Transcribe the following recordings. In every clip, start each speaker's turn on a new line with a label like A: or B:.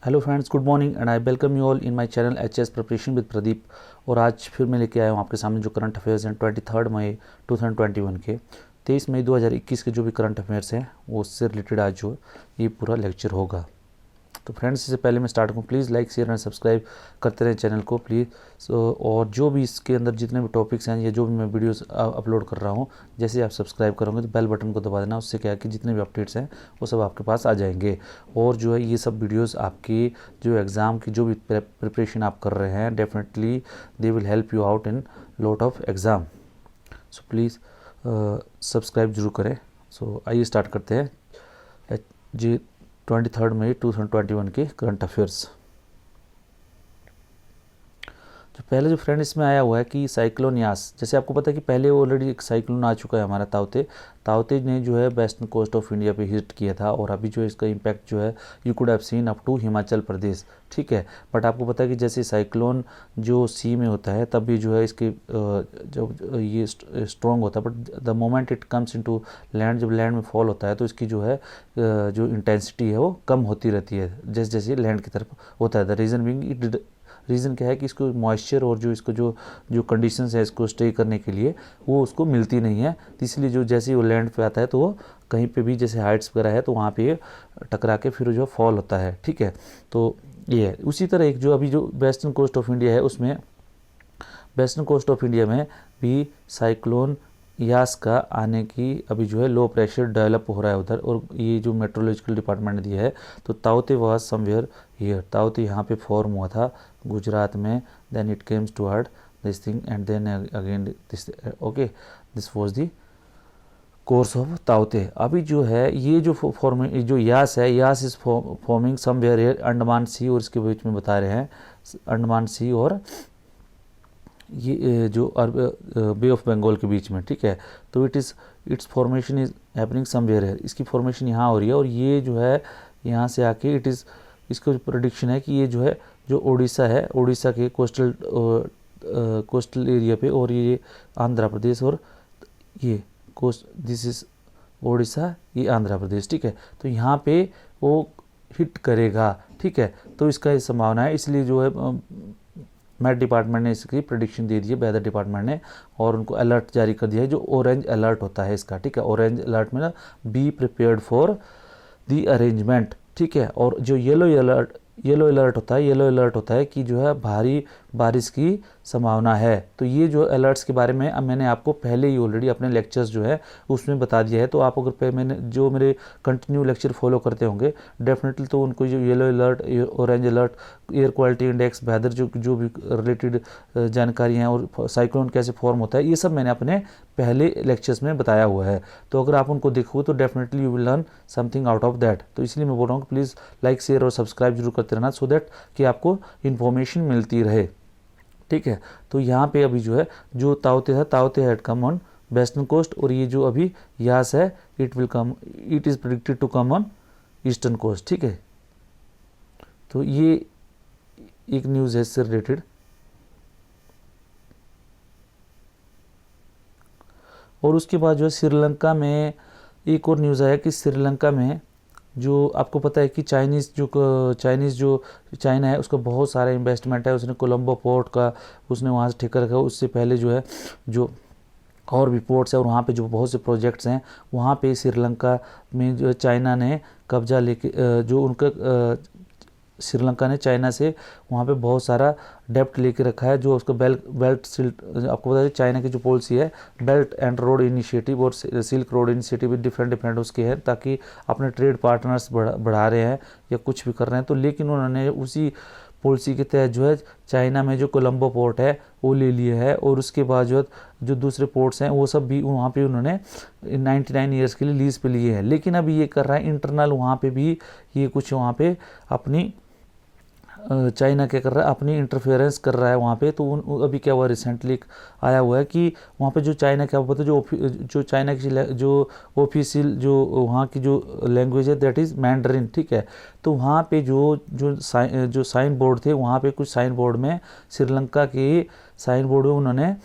A: Hello friends, good morning and I welcome you all in my channel HS preparation with Pradeep. और आज फिर मैं लेके आया हूँ आपके सामने जो करंट अफेयर्स हैं 23 मई 2021 के 23 मई 2021 के जो भी करंट अफेयर्स हैं वो उससे रिलेटेड आज जो ये पूरा लेक्चर होगा। तो फ्रेंड्स, इससे पहले मैं स्टार्ट करूँ, please like share and subscribe करते रहें चैनल को प्लीज़। और जो भी इसके अंदर जितने भी टॉपिक्स हैं या जो भी मैं वीडियोस अपलोड कर रहा हूँ, जैसे आप सब्सक्राइब करोगे तो बेल बटन को दबा देना। उससे क्या है कि जितने भी अपडेट्स हैं वो सब आपके पास आ जाएंगे। और जो है ये सब वीडियोस आपकी जो एग्ज़ाम की जो भी प्रिपरेशन आप कर रहे हैं, definitely they will help you out in lot of exam. So please subscribe जरूर करें। सो आइए स्टार्ट करते हैं जी 23 मई 2021 के करंट अफेयर्स। जो पहले जो फ्रेंड इसमें आया हुआ है कि साइक्लोन यास, जैसे आपको पता है कि पहले ऑलरेडी एक साइक्लोन आ चुका है हमारा ताउते ने जो है वेस्टर्न कोस्ट ऑफ इंडिया पे हिट किया था। और अभी जो इसका इम्पैक्ट जो है you could have seen up to Himachal Pradesh, ठीक है। बट आपको पता है कि जैसे साइक्लोन जो सी में होता है तब भी जो है इसके जब ये स्ट्रॉन्ग होता है, but the moment it comes into land, जब लैंड में फॉल होता है तो इसकी जो है जो इंटेंसिटी है वो कम होती रहती है जैसे जैसे लैंड की तरफ होता है। द रीज़न बीइंग रीज़न क्या है कि इसको मॉइस्चर और जो इसको जो जो कंडीशंस है इसको स्टे करने के लिए वो उसको मिलती नहीं है। तो इसलिए जो जैसे ही वो लैंड पे आता है तो वो कहीं पे भी जैसे हाइट्स वगैरह है तो वहाँ पे टकरा के फिर जो फॉल होता है, ठीक है। तो ये है। उसी तरह एक जो अभी जो वेस्टर्न कोस्ट ऑफ इंडिया है उसमें वेस्टर्न कोस्ट ऑफ इंडिया में भी साइक्लोन यास का आने की अभी जो है लो प्रेशर डेवलप हो रहा है उधर। और ये जो मेट्रोलॉजिकल डिपार्टमेंट ने दिया है तो ताउते वाज समवेयर हियर, ताउते यहाँ पे फॉर्म हुआ था गुजरात में। Then it comes toward this thing and then again this, okay, this was the course of ताउते। अभी जो है ये जो फॉर्मिंग जो यास है, Yaas is forming somewhere here Andaman sea, और इसके बीच में बता रहे हैं अंडमान सी और ये जो बे ऑफ बंगाल के बीच में, ठीक है। तो it's formation is happening somewhere है, इसकी फॉर्मेशन यहाँ हो रही है। और ये जो है यहाँ से आके इसका प्रोडिक्शन है कि ये जो है जो उड़ीसा है, उड़ीसा के कोस्टल एरिया पे, और ये आंध्र प्रदेश और ये कोस्ट, दिस इज उड़ीसा, ये आंध्र प्रदेश, ठीक है। तो यहाँ पे वो हिट करेगा, ठीक है। तो इसका संभावना है, इसलिए जो है मैट डिपार्टमेंट ने इसकी प्रेडिक्शन दे दी है, वेदर डिपार्टमेंट ने, और उनको अलर्ट जारी कर दिया है जो ऑरेंज अलर्ट होता है इसका, ठीक है। ऑरेंज अलर्ट में ना be prepared for the arrangement, ठीक है। और जो येलो अलर्ट होता है कि जो है भारी बारिश की संभावना है। तो ये जो अलर्ट्स के बारे में अब मैंने आपको पहले ही ऑलरेडी अपने लेक्चर्स जो है उसमें बता दिया है। तो आप अगर मैंने जो मेरे कंटिन्यू लेक्चर फॉलो करते होंगे डेफिनेटली तो उनको जो yellow alert, orange alert, air quality index, weather जो भी रिलेटेड जानकारी हैं और साइक्लोन कैसे फॉर्म होता है, ये सब मैंने अपने पहले लेक्चर्स में बताया हुआ है। तो अगर आप उनको देखोगे तो definitely you will learn something out of that. तो इसलिए मैं बोल रहा हूँ कि प्लीज़ लाइक शेयर और सब्सक्राइब जरूर करते रहना, सो दैट कि आपको इन्फॉर्मेशन मिलती रहे, ठीक है। तो यहाँ पे अभी जो है जो ताउते had come on western coast, और ये जो अभी यास है it is predicted to come on eastern coast, ठीक है। तो ये एक न्यूज़ है इससे रिलेटेड। और उसके बाद जो है श्रीलंका में एक और न्यूज़ आया कि श्रीलंका में जो आपको पता है कि चाइना है उसका बहुत सारा इन्वेस्टमेंट है, उसने कोलंबो पोर्ट का उसने वहाँ से ठेका रखा। उससे पहले जो है जो और भी पोर्ट्स है और वहाँ पे जो बहुत से प्रोजेक्ट्स हैं वहाँ पे श्रीलंका में जो चाइना ने कब्जा लेके जो उनका श्रीलंका ने चाइना से वहाँ पे बहुत सारा डेप्ट लेके रखा है। जो उसका बेल्ट सिल्क, आपको पता है चाइना की जो पॉलिसी है बेल्ट एंड रोड इनिशिएटिव और सिल्क रोड इनिशिएटिव डिफरेंट उसके हैं, ताकि अपने ट्रेड पार्टनर्स बढ़ा रहे हैं या कुछ भी कर रहे हैं। तो लेकिन उन्होंने उसी पॉलिसी के तहत जो है चाइना में जो कोलंबो पोर्ट है वो ले लिया है। और उसके बाद जो दूसरे पोर्ट्स हैं वो सब भी वहाँ पे उन्होंने 99 ईयर्स के लिए लीज पे लिए हैं। लेकिन अभी ये कर रहा है इंटरनल, वहाँ पे भी ये कुछ वहाँ पे अपनी चाइना क्या कर रहा है, अपनी इंटरफेरेंस कर रहा है वहाँ पे। तो अभी क्या हुआ, रिसेंटली आया हुआ है कि वहाँ पे जो चाइना क्या बोलते हैं जो चाइना की जो ऑफिशियल जो वहाँ की जो लैंग्वेज है दैट इज़ मैंडरिन, ठीक है। तो वहाँ पे जो साइन बोर्ड थे, वहाँ पे कुछ साइन बोर्ड में श्रीलंका के साइन बोर्ड में उन्होंने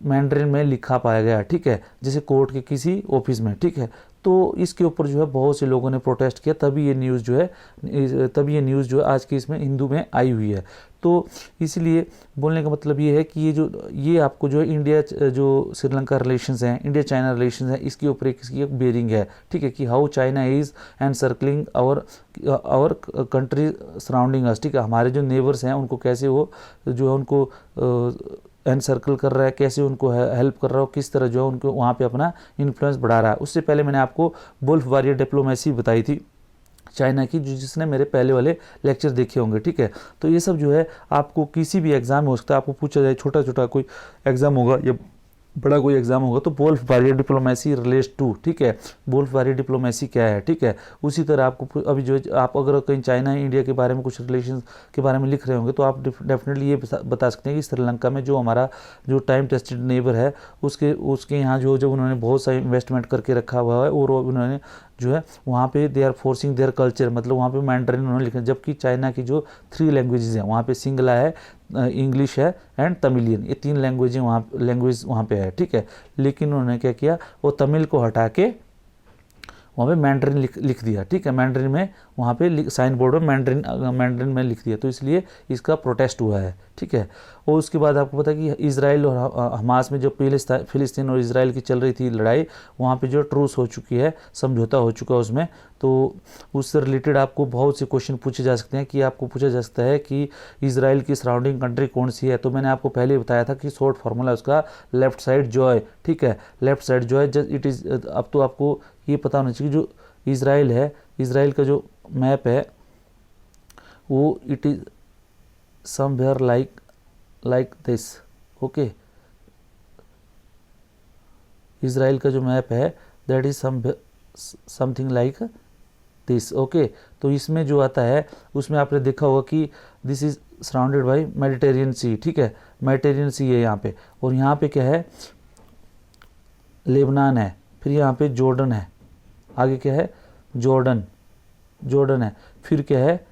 A: मैंडरिन में लिखा पाया गया, ठीक है, जैसे कोर्ट के किसी ऑफिस में, ठीक है। तो इसके ऊपर जो है बहुत से लोगों ने प्रोटेस्ट किया, तभी ये न्यूज़ जो है आज के इसमें हिंदू में आई हुई है। तो इसलिए बोलने का मतलब ये है कि ये आपको जो है इंडिया जो श्रीलंका रिलेशंस हैं, इंडिया चाइना रिलेशंस हैं, इसके ऊपर इसकी एक बेरिंग है, ठीक है, कि how China is and circling our country surrounding us, ठीक है, हमारे जो नेबर्स हैं उनको कैसे वो जो है उनको एंड सर्कल कर रहा है, कैसे उनको हेल्प कर रहा हो, किस तरह जो है उनको वहाँ पे अपना इन्फ्लुएंस बढ़ा रहा है। उससे पहले मैंने आपको वुल्फ वॉरियर डिप्लोमेसी बताई थी चाइना की, जिसने मेरे पहले वाले लेक्चर देखे होंगे, ठीक है। तो ये सब जो है आपको किसी भी एग्जाम में हो सकता है, आपको पूछा जाए, छोटा छोटा कोई एग्जाम होगा या बड़ा कोई एग्जाम होगा, तो wolf warrior diplomacy relates to, ठीक है, वुल्फ वॉरियर डिप्लोमेसी क्या है, ठीक है। उसी तरह आपको अभी जो आप अगर कहीं चाइना इंडिया के बारे में कुछ रिलेशन के बारे में लिख रहे होंगे, तो आप डेफिनेटली ये बता सकते हैं कि श्रीलंका में जो हमारा जो टाइम टेस्टेड नेबर है, उसके यहाँ जो जब उन्होंने बहुत सारी इन्वेस्टमेंट करके रखा हुआ है, और उन्होंने जो है वहाँ पे they are forcing their culture, मतलब वहाँ पे मैंड्रिन उन्होंने लिखा, जबकि चाइना की जो 3 लैंग्वेजेस हैं वहाँ पे सिंगला है, इंग्लिश है एंड तमिलियन, ये 3 लैंग्वेज वहाँ पे है, ठीक है। लेकिन उन्होंने क्या किया, वो तमिल को हटा के वहाँ पे मैंड्रिन लिख दिया, ठीक है, मैंड्रिन में वहाँ पे साइन बोर्ड में मैंड्रिन में लिख दिया, तो इसलिए इसका प्रोटेस्ट हुआ है, ठीक है। और उसके बाद आपको पता है कि इजराइल और हमास में जो फिलिस्तीन और इजराइल की चल रही थी लड़ाई, वहाँ पे जो ट्रूस हो चुकी है, समझौता हो चुका है उसमें, तो उससे रिलेटेड आपको बहुत से क्वेश्चन पूछे जा सकते हैं, कि आपको पूछा जा सकता है कि इजराइल की सराउंडिंग कंट्री कौन सी है। तो मैंने आपको पहले बताया था कि शॉर्ट फार्मूला उसका लेफ्ट साइड जॉय, ठीक है, left side Joy it is. अब तो आपको ये पता होना चाहिए कि जो इजराइल है, इजराइल का जो मैप है वो it is somewhere like this, okay. Israel का जो मैप है that is something like this, okay. तो इसमें जो आता है उसमें आपने देखा होगा कि this is surrounded by Mediterranean sea, ठीक है, मेडिटेरियन सी है यहाँ पे, और यहाँ पे क्या है, लेबनान है, फिर यहाँ पे जॉर्डन है, आगे क्या है, जॉर्डन है, फिर क्या है,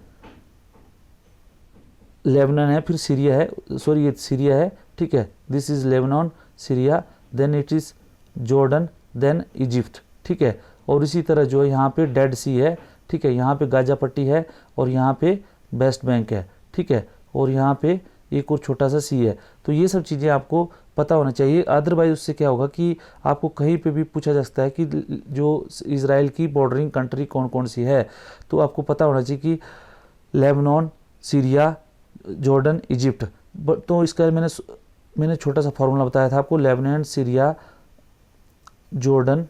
A: लेबनान है, फिर सीरिया है, सॉरी ये सीरिया है, ठीक है, this is Lebanon, Syria, then it is Jordan, then Egypt, ठीक है। और इसी तरह जो है यहाँ पे डेड सी है, ठीक है, यहाँ पे गाजा पट्टी है, और यहाँ पे वेस्ट बैंक है, ठीक है, और यहाँ पे एक और छोटा सा सी है। तो ये सब चीज़ें आपको पता होना चाहिए, अदरवाइज उससे क्या होगा कि आपको कहीं पे भी पूछा जा सकता है कि जो इजराइल की बॉर्डरिंग कंट्री कौन कौन सी है, तो आपको पता होना चाहिए कि लेबनान, सीरिया, जॉर्डन, इजिप्ट। तो इसका मैंने छोटा सा फार्मूला बताया था आपको, लेबनान, सीरिया, जॉर्डन,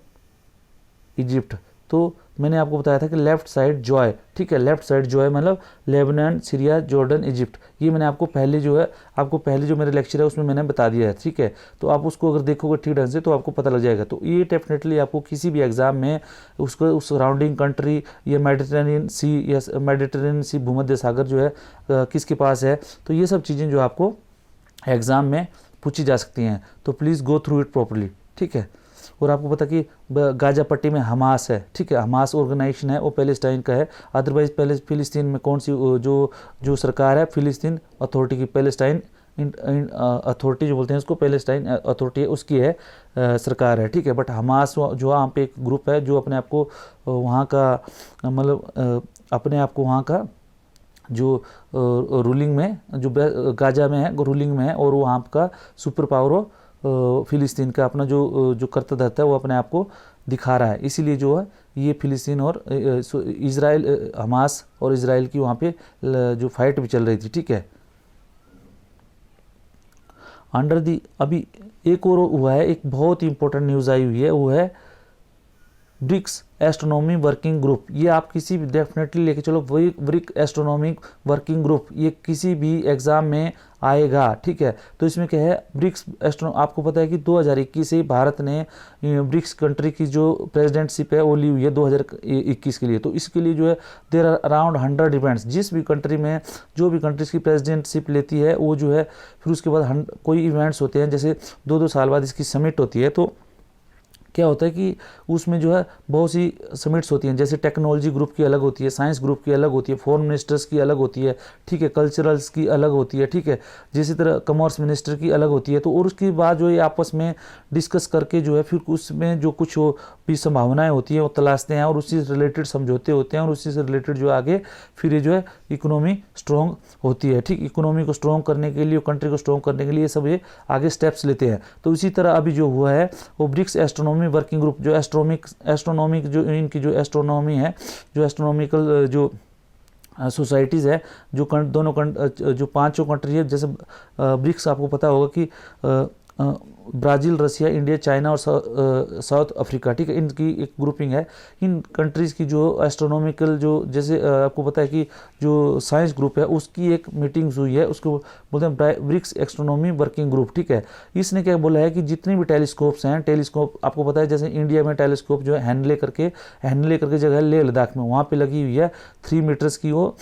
A: इजिप्ट। तो मैंने आपको बताया था कि लेफ्ट साइड जॉय, ठीक है, लेफ्ट साइड जॉय मतलब लेबनान, सीरिया, जॉर्डन, इजिप्ट। ये मैंने आपको पहले जो मेरे लेक्चर है उसमें मैंने बता दिया है, ठीक है। तो आप उसको अगर देखोगे ठीक ढंग से तो आपको पता लग जाएगा। तो ये डेफिनेटली आपको किसी भी एग्जाम में उसको उस सराउंडिंग कंट्री या मेडिटेरेनियन सी भूमध्य सागर जो है किसके पास है, तो ये सब चीज़ें जो आपको एग्ज़ाम में पूछी जा सकती हैं। तो please go through it properly, ठीक है। और आपको पता कि गाजा पट्टी में हमास है, ठीक है, हमास ऑर्गेनाइजेशन है, वो पैलेस्टाइन का है। अदरवाइज पहले फिलिस्तीन में कौन सी जो सरकार है, फिलिस्तीन अथॉरिटी की, पैलेस्टाइन अथॉरिटी जो बोलते हैं उसको, पैलेस्टाइन अथॉरिटी है, उसकी है सरकार है, ठीक है। बट हमास जो वहाँ पे एक ग्रुप है जो अपने आप को वहाँ का मतलब अपने आप को वहाँ का जो रूलिंग में, जो गाजा में है रूलिंग में है, और वहाँ का सुपर पावर हो फिलिस्तीन का अपना जो करता धरता है वो अपने आप को दिखा रहा है। इसीलिए जो है ये फिलिस्तीन और इजराइल, हमास और इजराइल की वहाँ पे जो फाइट भी चल रही थी, ठीक है। अंडर दी अभी एक और हुआ है, एक बहुत ही इंपॉर्टेंट न्यूज़ आई हुई है, वो है ब्रिक्स एस्ट्रोनॉमी वर्किंग ग्रुप। ये आप किसी भी डेफिनेटली लेके चलो, ब्रिक एस्ट्रोनॉमी वर्किंग ग्रुप, ये किसी भी एग्जाम में आएगा, ठीक है। तो इसमें क्या है, ब्रिक्स आपको पता है कि 2021 से भारत ने ब्रिक्स कंट्री की जो प्रेसिडेंटशिप है वो ली हुई है 2021 के लिए। तो इसके लिए जो है देयर आर अराउंड 100 इवेंट्स, जिस भी कंट्री में जो भी कंट्रीज की प्रेसिडेंटशिप लेती है वो जो है फिर उसके बाद कोई इवेंट्स होते हैं, जैसे 2-2 साल बाद इसकी समिट होती है। तो क्या होता है कि उसमें जो है बहुत सी समिट्स होती हैं, जैसे टेक्नोलॉजी ग्रुप की अलग होती है, साइंस ग्रुप की अलग होती है, फॉरेन मिनिस्टर्स की अलग होती है, ठीक है, कल्चरल्स की अलग होती है, ठीक है, जिसी तरह कॉमर्स मिनिस्टर की अलग होती है। तो और उसके बाद जो ये आपस में डिस्कस करके जो है फिर उसमें जो कुछ भी संभावनाएं होती हैं वो तलाशते हैं और उसी से रिलेटेड समझौते होते हैं और उसी से रिलेटेड जो आगे फिर ये जो है इकोनॉमी स्ट्रॉन्ग होती है, ठीक। इकोनॉमी को स्ट्रॉन्ग करने के लिए, कंट्री को स्ट्रॉन्ग करने के लिए सब ये आगे स्टेप्स लेते हैं। तो इसी तरह अभी जो हुआ है वो ब्रिक्स एस्ट्रोनॉमी वर्किंग ग्रुप, जो एस्ट्रोनॉमिक जो इनकी जो एस्ट्रोनॉमी है, जो एस्ट्रोनॉमिकल जो सोसाइटीज़ है, जो दोनों जो पांचों कंट्री है, जैसे ब्रिक्स आपको पता होगा कि ब्राज़ील, रसिया, इंडिया, चाइना और साउथ अफ्रीका, ठीक है, इनकी एक ग्रुपिंग है। इन कंट्रीज़ की जो एस्ट्रोनॉमिकल जो जैसे आपको पता है कि जो साइंस ग्रुप है उसकी एक मीटिंग्स हुई है, उसको बोलते हैं ब्रिक्स एस्ट्रोनॉमी वर्किंग ग्रुप, ठीक है। इसने क्या बोला है कि जितने भी टेलीस्कोप्स हैं, टेलीस्कोप आपको पता है जैसे इंडिया में टेलीस्कोप जो है हैंडले करके जगह है लेह लद्दाख में, वहाँ पर लगी हुई है 3 मीटर्स की वो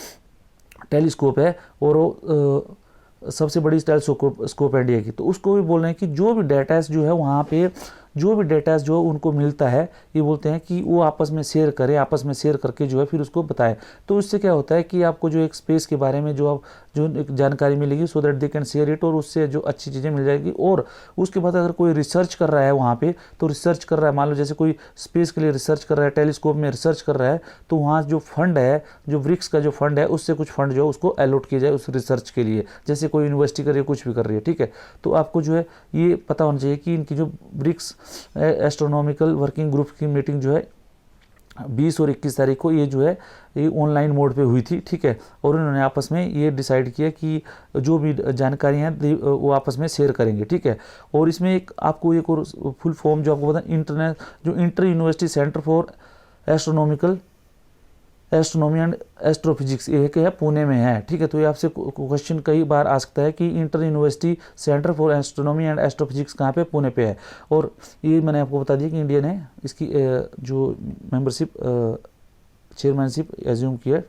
A: टेलीस्कोप है और वो सबसे बड़ी टेलीस्कोप इंडिया की। तो उसको भी बोल रहे हैं कि जो भी डेटास जो है वहाँ पे जो भी डेटा जो उनको मिलता है, ये बोलते हैं कि वो आपस में शेयर करें, आपस में शेयर करके जो है फिर उसको बताएं। तो इससे क्या होता है कि आपको जो एक स्पेस के बारे में जो एक जानकारी मिलेगी, so that they can share it, और उससे जो अच्छी चीज़ें मिल जाएगी। और उसके बाद अगर कोई रिसर्च कर रहा है वहाँ पे, तो रिसर्च कर रहा है, मान लो जैसे कोई स्पेस के लिए रिसर्च कर रहा है, टेलीस्कोप में रिसर्च कर रहा है, तो वहाँ जो फंड है, जो ब्रिक्स का जो फंड है, उससे कुछ फंड जो है उसको अलॉट किया जाए उस रिसर्च के लिए। जैसे कोई यूनिवर्सिटी कर रही है, कुछ भी कर रही है, ठीक है। तो आपको जो है ये पता होना चाहिए कि इनकी जो ब्रिक्स एस्ट्रोनॉमिकल वर्किंग ग्रुप की मीटिंग जो है 20 और 21 तारीख को ये जो है ये ऑनलाइन मोड पे हुई थी, ठीक है। और उन्होंने आपस में ये डिसाइड किया कि जो भी जानकारी हैं वो आपस में शेयर करेंगे, ठीक है। और इसमें एक आपको एक और फुल फॉर्म जो आपको पता जो inter university centre for astronomy and astrophysics, ये है पुणे में है, ठीक है। तो ये आपसे क्वेश्चन कई बार आ सकता है कि inter university centre for astronomy and astrophysics कहाँ पे, पुणे पे है। और ये मैंने आपको बता दिया कि इंडिया ने इसकी जो मेंबरशिप चेयरमैनशिप एज्यूम की है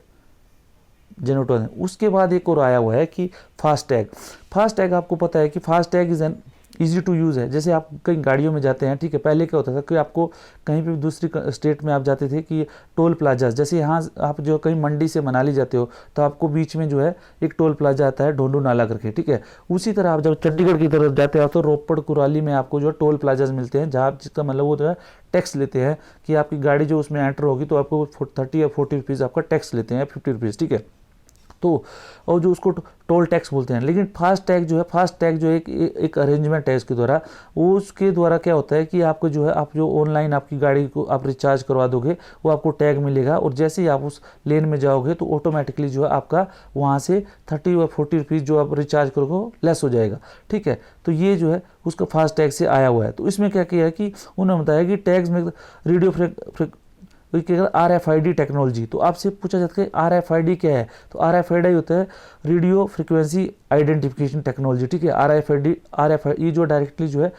A: जेनोटो ने। उसके बाद एक और आया हुआ है कि फास्टैग आपको पता है कि FASTag is an easy to use है। जैसे आप कहीं गाड़ियों में जाते हैं, ठीक है, पहले क्या होता था कि आपको कहीं पे भी दूसरी स्टेट में आप जाते थे कि टोल प्लाजा, जैसे यहाँ आप जो कहीं मंडी से मनाली जाते हो तो आपको बीच में जो है एक टोल प्लाजा आता है ढोंडू नाला करके, ठीक है। उसी तरह आप जब चंडीगढ़ की तरफ जाते हो तो रोपड़ कुराली में आपको जो है टोल प्लाजाज मिलते हैं, जहाँ जिसका मतलब वो जो है टैक्स लेते हैं कि आपकी गाड़ी जो उसमें एंटर होगी तो आपको 30 या 40 रुपीज़ आपका टैक्स लेते हैं, 50 रुपीज़, ठीक है। तो और जो उसको टोल टैक्स बोलते हैं। लेकिन फास्टैग जो एक अरेंजमेंट है इसके द्वारा, उसके द्वारा क्या होता है कि आपको जो है आप जो ऑनलाइन आपकी गाड़ी को आप रिचार्ज करवा दोगे, वो आपको टैग मिलेगा और जैसे ही आप उस लेन में जाओगे तो ऑटोमेटिकली जो है आपका वहाँ से 30 या 40 रुपीज़ जो आप रिचार्ज करोगे लेस हो जाएगा, ठीक है। तो ये जो है उसका फास्टैग से आया हुआ है। तो इसमें क्या किया है कि उन्होंने बताया कि टैग्स में रेडियो RFID टेक्नोलॉजी। तो आपसे पूछा जाता है RFID क्या है, तो RFID होता है रेडियो फ्रिक्वेंसी आइडेंटिफिकेशन टेक्नोलॉजी, ठीक है। RFID ये जो डायरेक्टली जो है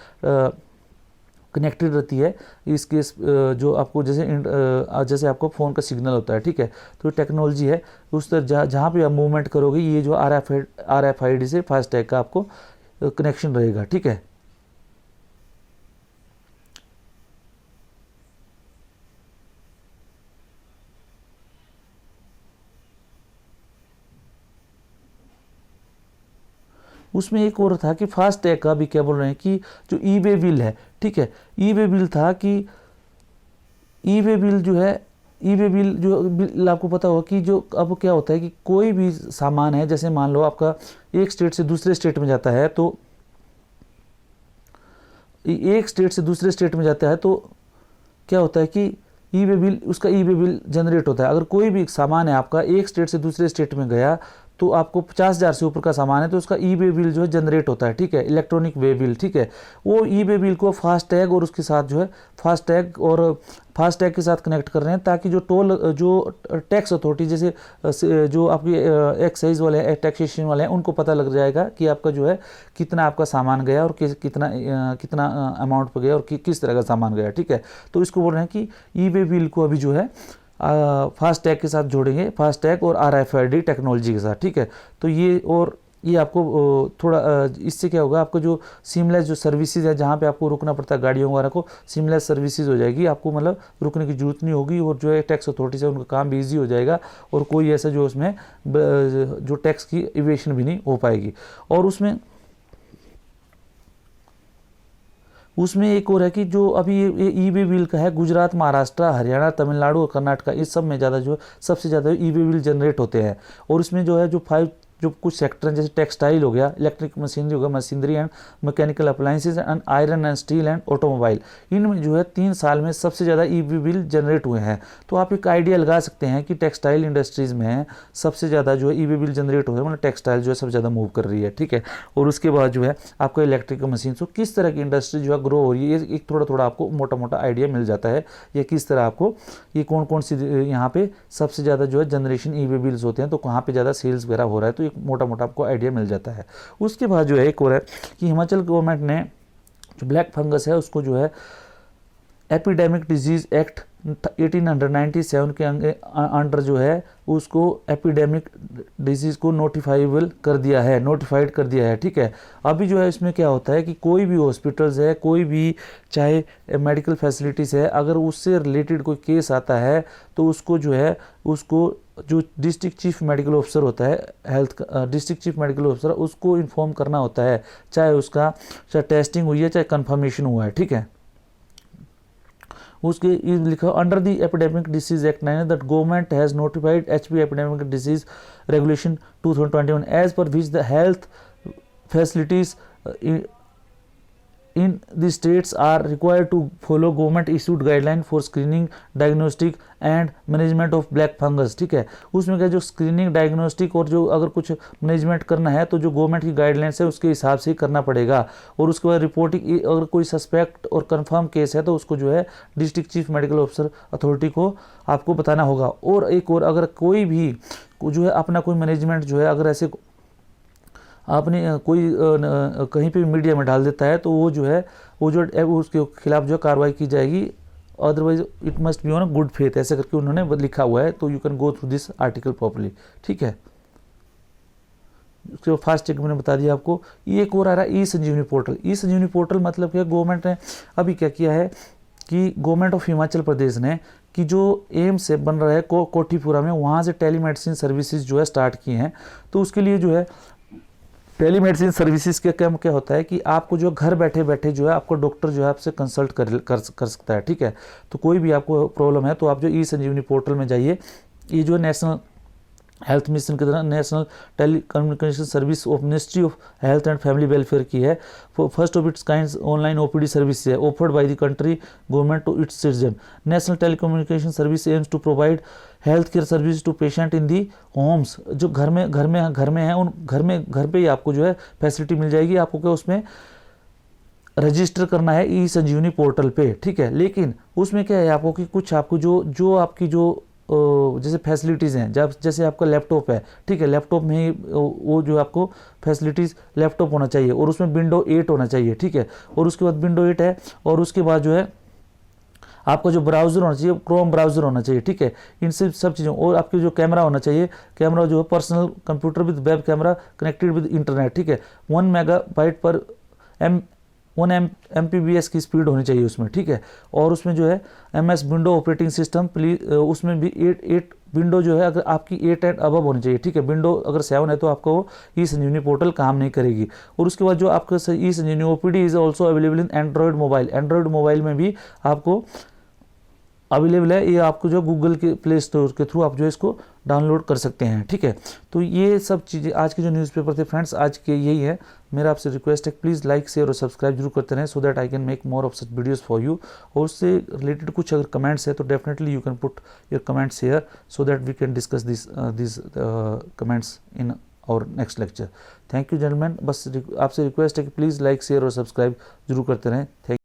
A: कनेक्टेड रहती है इसके जो आपको जैसे आपको फ़ोन का सिग्नल होता है, ठीक है। तो टेक्नोलॉजी है उस तरह जहाँ पे आप मूवमेंट करोगे ये जो RFID से फास्टैग का आपको कनेक्शन रहेगा, ठीक है। उसमें एक और था कि फास्टैग का भी क्या बोल रहे हैं कि जो ई वे बिल है, ठीक है, ई वे बिल था कि ई वे बिल जो है ई वे बिल जो बिल आपको पता होगा कि जो अब क्या होता है कि कोई भी सामान है, जैसे मान लो आपका एक स्टेट से दूसरे स्टेट में जाता है, तो एक स्टेट से दूसरे स्टेट में जाता है तो क्या होता है कि ई वे बिल उसका ई वे बिल जनरेट होता है। अगर कोई भी सामान है आपका एक स्टेट से दूसरे स्टेट में गया तो आपको 50,000 से ऊपर का सामान है तो उसका ई वे बिल जो है जनरेट होता है, ठीक है, इलेक्ट्रॉनिक वे बिल, ठीक है। वो ई वे बिल को फास्टैग और उसके साथ जो है फास्टैग के साथ कनेक्ट कर रहे हैं ताकि जो टैक्स अथॉरिटी जैसे जो आपकी एक्साइज वाले हैं, टैक्सेशन वाले हैं, उनको पता लग जाएगा कि आपका जो है कितना आपका सामान गया और कितना अमाउंट पर गया और किस तरह का सामान गया, ठीक है। तो इसको बोल रहे हैं कि ई वे बिल को अभी जो है फास्टैग के साथ जोड़ेंगे, फास्टैग और RFID टेक्नोलॉजी के साथ, ठीक है। तो ये और ये आपको थोड़ा इससे क्या होगा, आपको जो सीमलेस जो सर्विसेज है, जहाँ पे आपको रुकना पड़ता है गाड़ियों वगैरह को, सीमलेस सर्विसेज हो जाएगी, आपको मतलब रुकने की जरूरत नहीं होगी, और जो है टैक्स अथॉरिटी से उनका काम भी ईजी हो जाएगा, और कोई ऐसा जो उसमें जो टैक्स की इवेशन भी नहीं हो पाएगी। और उसमें एक और है कि जो अभी ये ई वे बिल का है, गुजरात, महाराष्ट्र, हरियाणा, तमिलनाडु और कर्नाटका, इस सब में ज़्यादा जो सबसे ज़्यादा ई वे बिल जनरेट होते हैं। और इसमें जो है जो कुछ सेक्टर हैं, जैसे टेक्सटाइल हो गया, इलेक्ट्रिक मशीनरी हो गया, machinery and mechanical appliances and iron and steel and automobile, इनमें जो है 3 साल में सबसे ज़्यादा ई वे बिल जनरेट हुए हैं। तो आप एक आइडिया लगा सकते हैं कि टेक्सटाइल इंडस्ट्रीज़ में सबसे ज़्यादा जो है ई वे बिल जनरेट हो रहा है, मतलब टेक्सटाइल जो है सबसे ज़्यादा मूव कर रही है, ठीक है। और उसके बाद जो है आपको इलेक्ट्रिकल मशीन, तो किस तरह की इंडस्ट्री जो है ग्रो हो रही है, एक थोड़ा थोड़ा आपको मोटा मोटा आइडिया मिल जाता है, या किस तरह आपको ये कौन कौन सी यहाँ पे सबसे ज़्यादा जो है जनरेशन ई वे बिल्स होते हैं, तो कहाँ पे ज़्यादा सेल्स वगैरह हो रहा है, तो एक मोटा मोटा आपको आइडिया मिल जाता है। उसके बाद जो है एक और है कि हिमाचल गवर्नमेंट ने जो ब्लैक फंगस है उसको जो है एपिडेमिक डिजीज एक्ट 1897 के अंडर जो है उसको एपिडेमिक डिजीज को नोटिफाइड कर दिया है, ठीक है। अभी जो है इसमें क्या होता है कि कोई भी हॉस्पिटल्स है, कोई भी चाहे मेडिकल फैसिलिटीज़ है, अगर उससे रिलेटेड कोई केस आता है तो उसको जो है उसको जो डिस्ट्रिक्ट चीफ मेडिकल ऑफिसर होता है, डिस्ट्रिक्ट चीफ मेडिकल ऑफिसर, उसको इन्फॉर्म करना होता है, चाहे टेस्टिंग हुई है, चाहे कन्फर्मेशन हुआ है, ठीक है। उसके लिखा under the epidemic disease act 9 that government has notified HP epidemic disease regulation 2021 as per which the health facilities in the states are required to follow government issued guideline for screening, diagnostic and management of black fungus, ठीक है। उसमें क्या जो screening, diagnostic और जो अगर कुछ management करना है तो जो गवर्नमेंट की गाइडलाइंस है उसके हिसाब से ही करना पड़ेगा। और उसके बाद रिपोर्टिंग, अगर कोई सस्पेक्ट और कंफर्म केस है तो उसको जो है district chief medical officer authority को आपको बताना होगा। और एक और, अगर कोई भी जो है अपना कोई मैनेजमेंट जो है अगर ऐसे आपने कोई कहीं पे मीडिया में डाल देता है तो वो जो है उसके खिलाफ जो कार्रवाई की जाएगी, otherwise it must be on good faith, ऐसे करके उन्होंने लिखा हुआ है। तो you can go through this article properly, ठीक है। उसके बाद फास्ट चेक मैंने बता दिया आपको। ये एक और आ रहा है ई संजीवनी पोर्टल। ई संजीवनी पोर्टल मतलब क्या, गवर्नमेंट ने अभी क्या किया है कि गवर्नमेंट ऑफ हिमाचल प्रदेश ने कि जो एम्स से बन रहा है कोठीपुरा में, वहाँ से टेलीमेडिसिन सर्विसेज जो है स्टार्ट किए हैं। तो उसके लिए जो है टेलीमेडिसिन सर्विसेज के क्या होता है कि आपको जो घर बैठे बैठे जो है आपको डॉक्टर जो है आपसे कंसल्ट कर सकता है, ठीक है। तो कोई भी आपको प्रॉब्लम है तो आप जो ई संजीवनी पोर्टल में जाइए, ये जो नेशनल हेल्थ मिशन की तरह national tele communication service of ministry of health and family welfare की है। First of its kind online OPD service है offered by the country government to its citizen. National tele communication service aims to provide health care service to patient in the homes. जो घर में हैं उन घर पे ही आपको जो है फैसिलिटी मिल जाएगी। आपको क्या उसमें रजिस्टर करना है ई संजीवनी पोर्टल पे, ठीक है। लेकिन उसमें क्या है आपको कि कुछ आपको जो आपकी जो जैसे फैसिलिटीज़ हैं, जब जैसे आपका लैपटॉप है, ठीक है, लैपटॉप में ही वो जो आपको फैसिलिटीज़ लैपटॉप होना चाहिए और उसमें विंडो 8 होना चाहिए, ठीक है। और उसके बाद विंडो 8 है और उसके बाद जो है आपका जो ब्राउज़र होना चाहिए क्रोम ब्राउज़र होना चाहिए, ठीक है। इन सब चीज़ों, और आपके जो कैमरा होना चाहिए, कैमरा जो है personal computer with web camera connected with internet, ठीक है। 1 मेगाबाइट पर 1 MPBS की स्पीड होनी चाहिए उसमें, ठीक है। और उसमें जो है MS window operating system please, उसमें भी 8 विंडो जो है अगर आपकी 8 एंड अबव होनी चाहिए, ठीक है। विंडो अगर 7 है तो आपको वो ई संजीवनी पोर्टल काम नहीं करेगी। और उसके बाद जो आपका ई संजीवनी OPD is also available in Android mobile. Android mobile में भी आपको अवेलेबल है, ये आपको जो गूगल के प्ले स्टोर के थ्रू आप जो इसको डाउनलोड कर सकते हैं, ठीक है। तो ये सब चीज़ें आज के जो न्यूज़पेपर थे फ्रेंड्स, आज के यही है। मेरा आपसे रिक्वेस्ट है प्लीज़ लाइक शेयर और सब्सक्राइब जरूर करते रहें, so that I can make more of such videos for you. और उससे रिलेटेड कुछ अगर कमेंट्स है तो definitely you can put your comments here, so that we can discuss this comments in our next lecture. Thank you gentleman. बस आपसे request है कि प्लीज़ लाइक शेयर और सब्सक्राइब जरूर करते रहें। थैंक